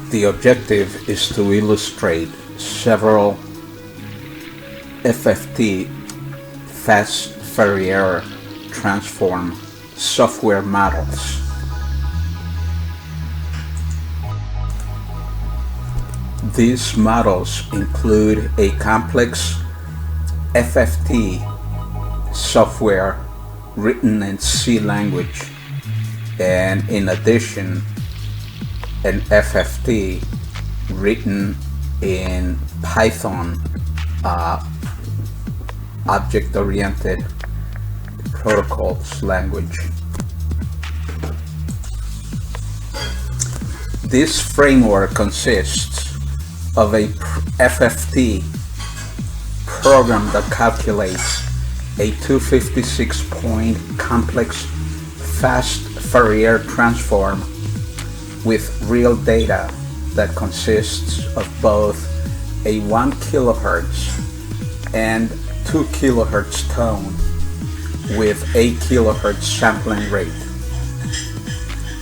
The objective is to illustrate several FFT Fast Fourier Transform software models. These models include a complex FFT software written in C language, and in addition an FFT written in Python, object-oriented protocols language. This framework consists of a FFT program that calculates a 256-point complex fast Fourier transform with real data that consists of both a 1 kilohertz and 2 kilohertz tone with 8 kilohertz sampling rate.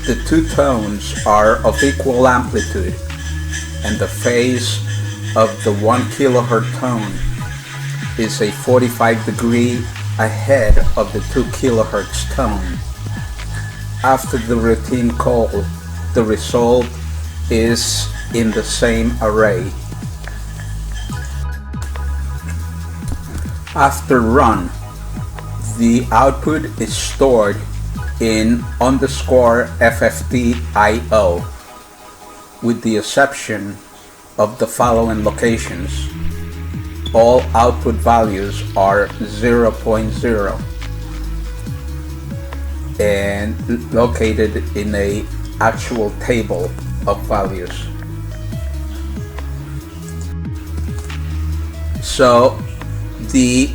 The two tones are of equal amplitude, and the phase of the 1 kilohertz tone is a 45-degree ahead of the 2 kilohertz tone. After the routine call, the result is in the same array. After run, the output is stored in _FFT_IO, with the exception of the following locations. All output values are 0.0 and located in a actual table of values. So the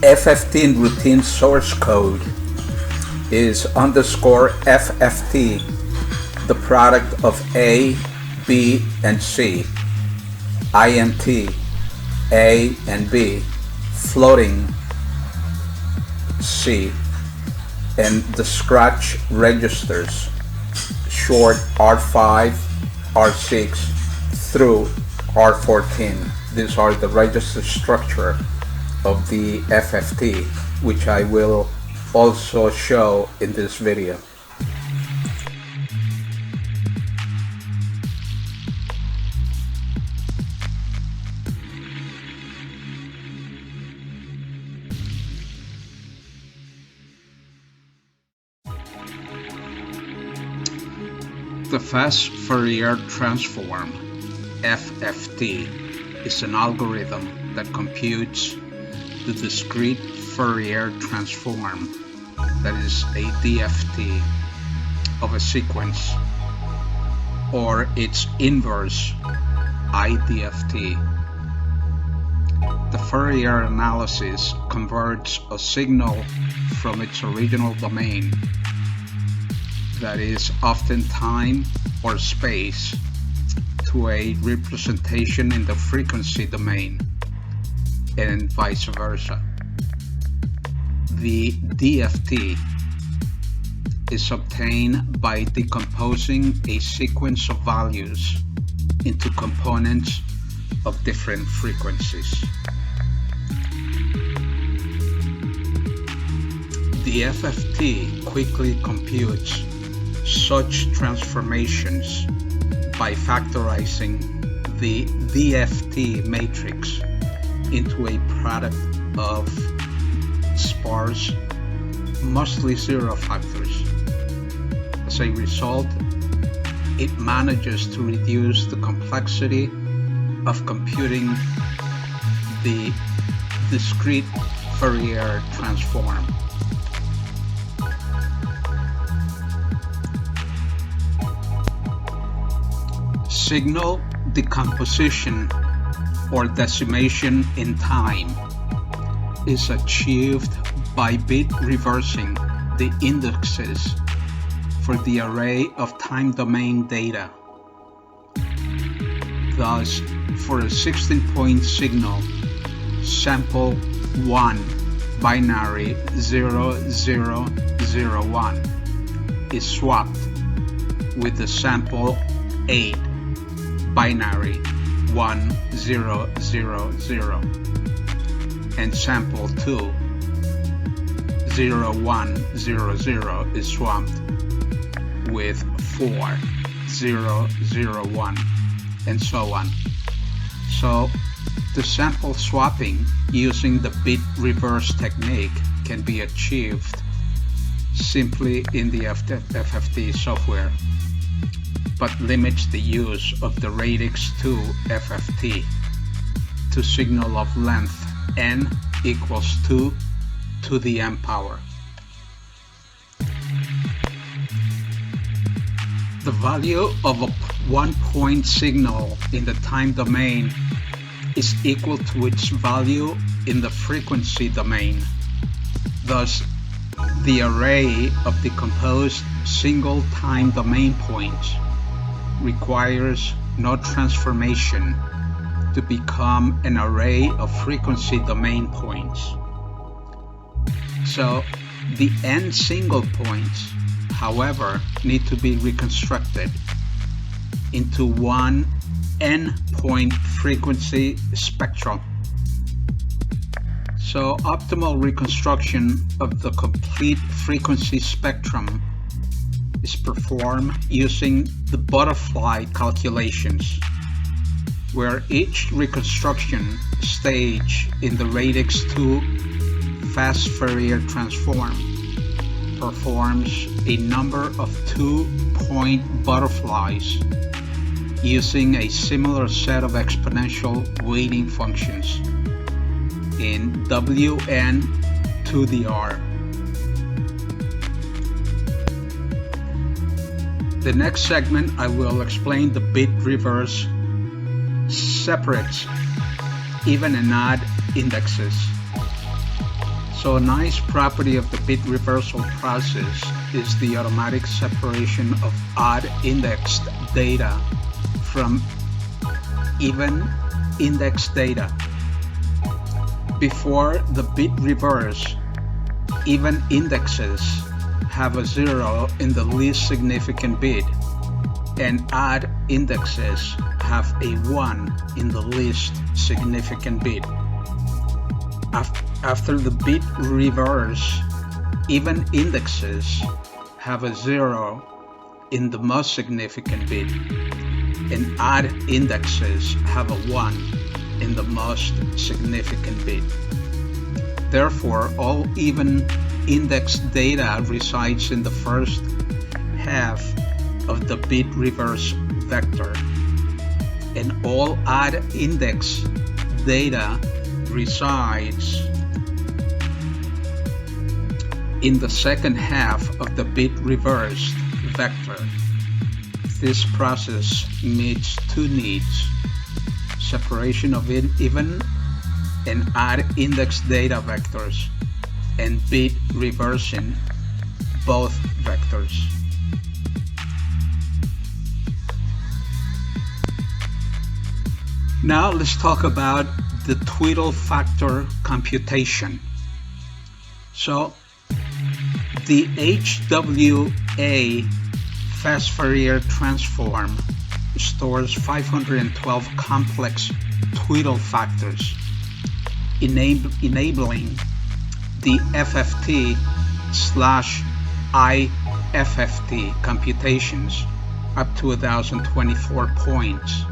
FFT routine source code is _FFT, the product of A, B, and C, int A and B, floating C, and the scratch registers, short R5, R6 through R14. These are the register structure of the FFT, which I will also show in this video. The Fast Fourier Transform, FFT, is an algorithm that computes the discrete Fourier transform, that is a DFT, of a sequence, or its inverse, IDFT. The Fourier analysis converts a signal from its original domain, that is often time or space, to a representation in the frequency domain, and vice versa. The DFT is obtained by decomposing a sequence of values into components of different frequencies. The FFT quickly computes such transformations by factorizing the DFT matrix into a product of sparse, mostly zero factors. As a result, it manages to reduce the complexity of computing the discrete Fourier transform. Signal decomposition, or decimation in time, is achieved by bit reversing the indexes for the array of time domain data. Thus, for a 16-point signal, sample 1 binary 0001 is swapped with the sample 8 binary 1 0 0 0, and sample 2 0 1 0 0 is swapped with 4 0 0 1, and so on. So the sample swapping using the bit reverse technique can be achieved simply in the FFT software, but limits the use of the Radix 2 FFT to signal of length n equals 2 to the n power. The value of a 1-point signal in the time domain is equal to its value in the frequency domain. Thus, the array of decomposed single time domain points requires no transformation to become an array of frequency domain points. So the n single points, however, need to be reconstructed into one n-point frequency spectrum. So optimal reconstruction of the complete frequency spectrum is performed using the butterfly calculations, where each reconstruction stage in the Radix 2 Fast Fourier Transform performs a number of 2-point butterflies using a similar set of exponential weighting functions in Wn to the r. The next segment I will explain the bit reverse separates even and odd indexes. So a nice property of the bit reversal process is the automatic separation of odd indexed data from even indexed data. Before the bit reverse, even indexes have a 0 in the least significant bit, and odd indexes have a 1 in the least significant bit. After the bit reverse, even indexes have a 0 in the most significant bit, and odd indexes have a 1 in the most significant bit. Therefore, all even indexed data resides in the first half of the bit reverse vector, and all odd index data resides in the second half of the bit reversed vector. This process meets two needs: separation of even and odd index data vectors, and bit reversing both vectors. Now let's talk about the twiddle factor computation. So the HWA Fast Fourier Transform stores 512 complex twiddle factors, enabling the FFT/IFFT computations up to 1024 points.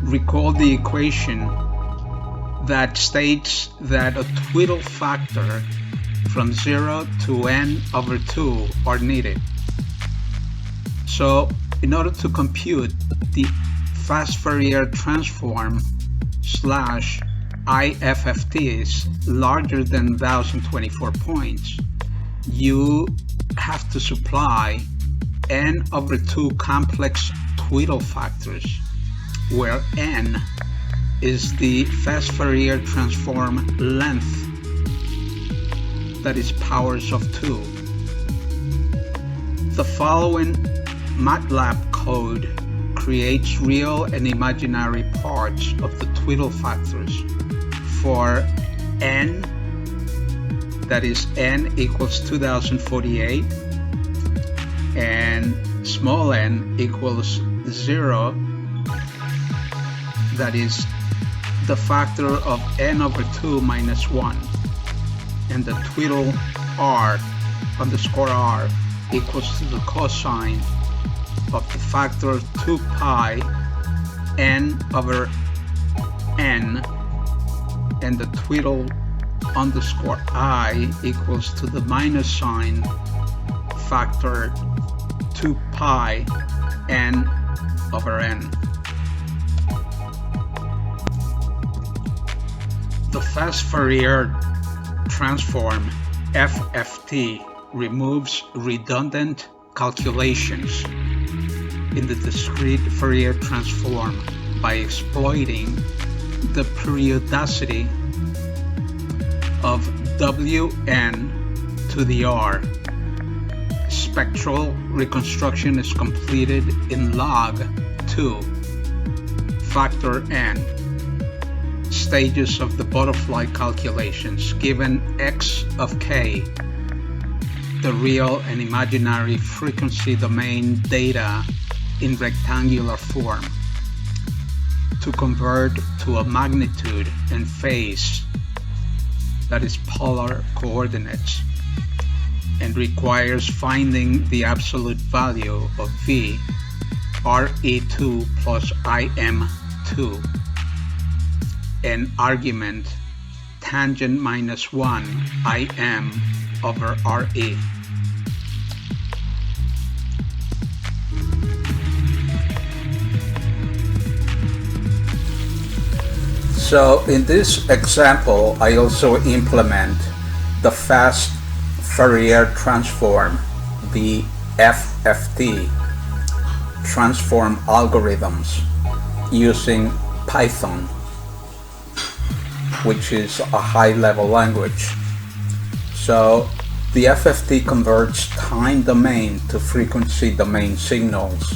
Recall the equation that states that a twiddle factor from 0 to n/2 are needed. So in order to compute the Fast Fourier Transform /IFFTs larger than 1024 points, you have to supply n/2 complex twiddle factors, where n is the Fast Fourier Transform length, that is powers of 2. The following MATLAB code creates real and imaginary parts of the twiddle factors for n, that is n equals 2048, and small n equals 0, that is the factor of n over 2 minus 1, and the twiddle r underscore r equals to the cosine of the factor 2 pi n over n, and the twiddle underscore I equals to the minus sign factor 2 pi n over n. The Fast Fourier Transform FFT removes redundant calculations in the discrete Fourier transform by exploiting the periodicity of Wn to the r. Spectral reconstruction is completed in log 2 factor n stages of the butterfly calculations, given x of k, the real and imaginary frequency domain data in rectangular form, to convert to a magnitude and phase, that is polar coordinates, and requires finding the absolute value of v re2 plus im2, and argument tangent minus 1 im over re. So in this example, I also implement the Fast Fourier Transform, the FFT transform algorithms using Python, which is a high-level language. So the FFT converts time domain to frequency domain signals.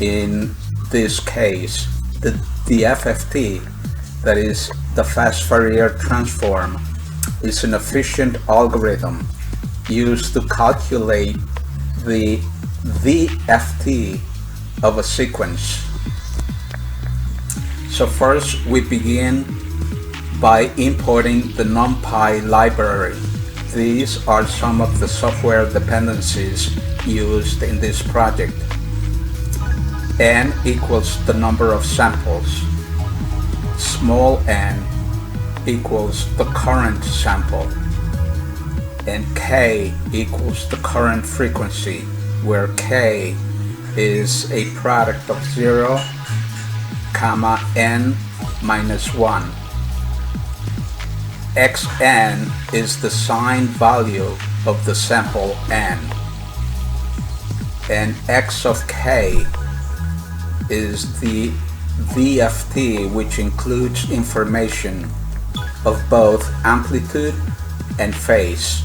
In this case, the FFT, that is the Fast Fourier Transform, is an efficient algorithm used to calculate the VFT of a sequence. So first we begin by importing the NumPy library. These are some of the software dependencies used in this project. N equals the number of samples. Small n equals the current sample. And k equals the current frequency, where k is a product of 0, comma n minus 1. xn is the signed value of the sample n, and x of k is the VFT, which includes information of both amplitude and phase.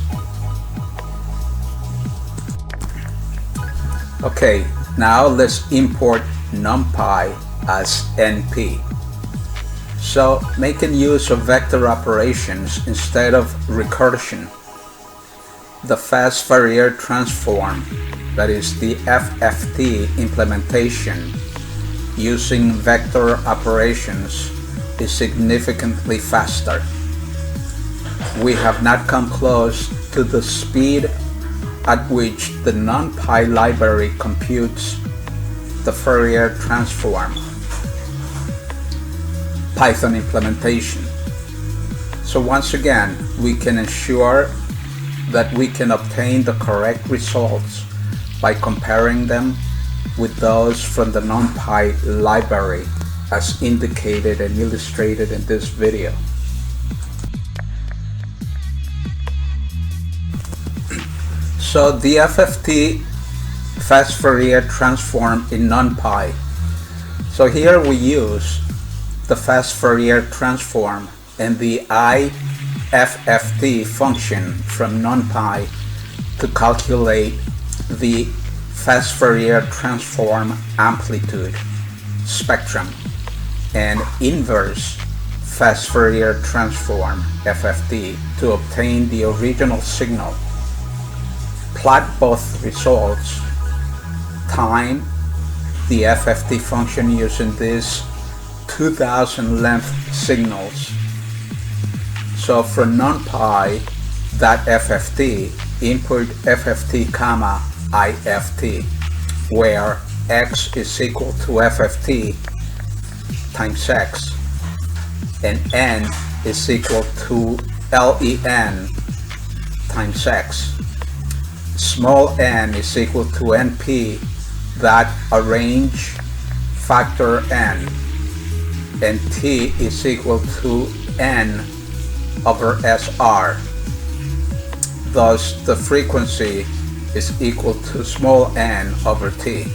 Okay, now let's import NumPy as NP. So, making use of vector operations instead of recursion, the Fast Fourier Transform, that is the FFT implementation using vector operations, is significantly faster. We have not come close to the speed at which the NumPy library computes the Fourier Transform Python implementation. So once again, we can ensure that we can obtain the correct results by comparing them with those from the NumPy library, as indicated and illustrated in this video. So the FFT Fast Fourier Transform in NumPy. So here we use the Fast Fourier Transform and the IFFT function from NumPy to calculate the Fast Fourier Transform amplitude, spectrum, and inverse Fast Fourier Transform FFT to obtain the original signal. Plot both results, time, the FFT function using these 2000 length signals. So for numpy.fft, input FFT comma IFT, where x is equal to FFT times x, and n is equal to len times x. Small n is equal to np that arrange factor n, and t is equal to n over sr. Thus, the frequency is equal to small n over t.